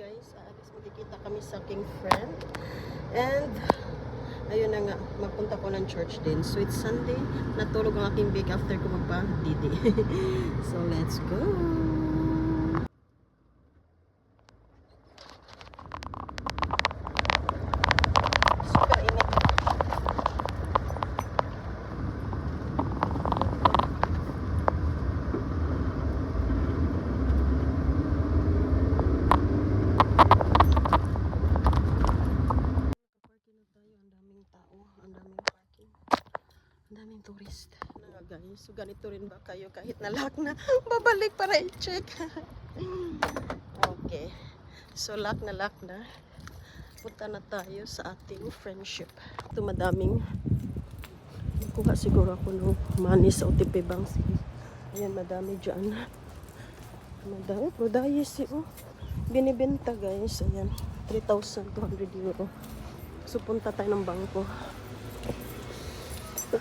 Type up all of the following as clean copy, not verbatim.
guys, magkikita kami sa aking friend. And ayun na nga, magpunta ko ng church din. So it's Sunday, natulog ang aking bake after ko magpa-didi. So let's go! Super init. Ang daming parking, ang daming tourist na guys. So ganito rin ba kayo kahit na-lock na babalik para i-check? Okay, so lock na punta na tayo sa ating friendship. Ito madaming kuha siguro ako ng money sa OTP Bank. Ayan, madami dyan, madami prodayes oh. Binibenta guys, ayan 3,200 euro. So punta tayo ng bangko. Ito.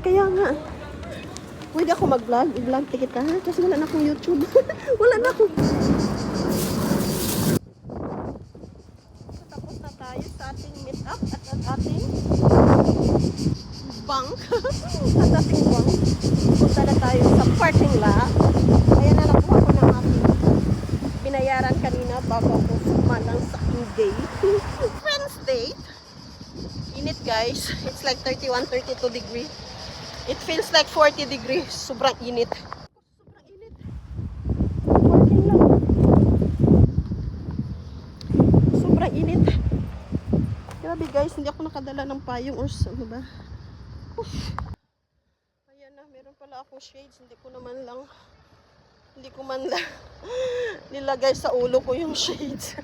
Kaya nga pwede ako mag-vlog, i-vlog kita ha? Kasi wala na akong YouTube. Wala na akong tapos na tayo sa ating meet up at ating bank. At ating bank, punta na tayo sa parking lot. Ayan na, nakuha ko ng aking binayaran kanina bago ako sumalang sa aking date. Friends date. Init guys, it's like 31-32 degree. It feels like 40 degrees. Sobrang init. Sobrang init. Parking lot. Sobrang init. Grabe guys, hindi ako nakadala ng payong or ano ba? Ayan na, meron pala akong shades. Hindi ko man lang nilagay sa ulo ko yung shades.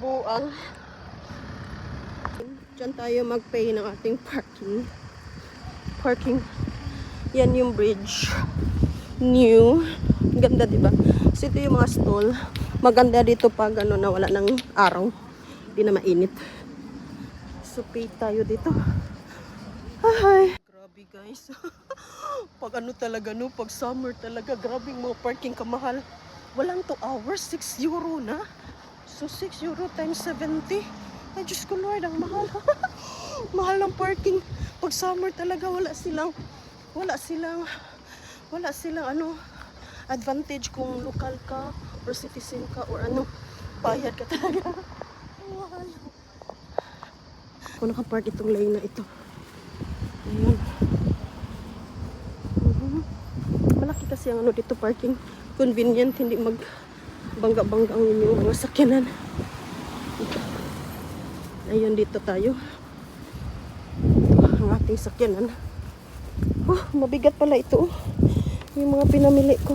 Buang. Diyan tayo mag-pay ng ating parking. Yan yung bridge. New. Ganda diba? So ito yung mga stall. Maganda dito pag ano, na wala ng araw. Hindi na mainit. So pay tayo dito. Ay. Grabe guys. Pag ano talaga no, pag summer talaga, grabe mga parking kamahal. Walang 2 hours, 6 euro na. So 6 euro times 70. Ay Diyos ko Lord, ang mahal. Mahal ng parking. Pag summer talaga wala silang ano, advantage kung local ka or citizen ka or ano, bayad ka talaga. Mahal. Kung nakapark itong lane na ito. Ayan. Malaki kasi ang ano dito parking. Convenient, hindi magbangga-bangga ang inyong mga sakyanan. Ayun, dito tayo. Ang ating sakyanan. Oh, mabigat pala ito. Yung mga pinamili ko.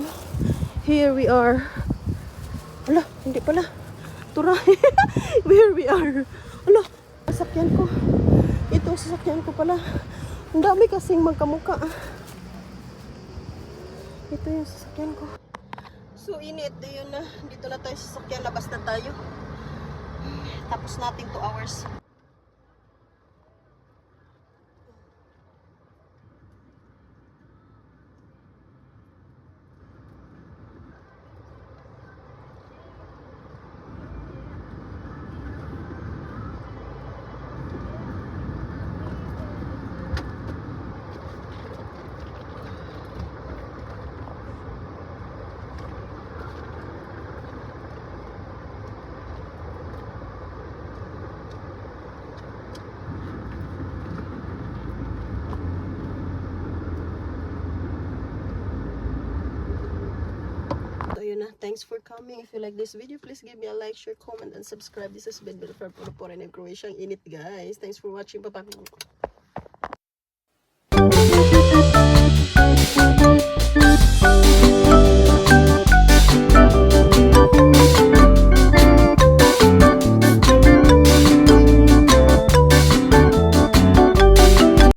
Here we are. Ala, hindi pala. Tura. Here we are. Ala, sasakyan ko. Itong sasakyan ko pala. Ang dami kasing magkamuka. Ito yung sasakyan ko. So init. Ayun na. Dito na tayo sa sasakyan. Labas na tayo. Tapos natin 2 hours. Thanks for coming. If you like this video, please give me a like, share, comment, and subscribe. This has been Bill for Puro and Croatia. Init guys. Thanks for watching. Bye-bye.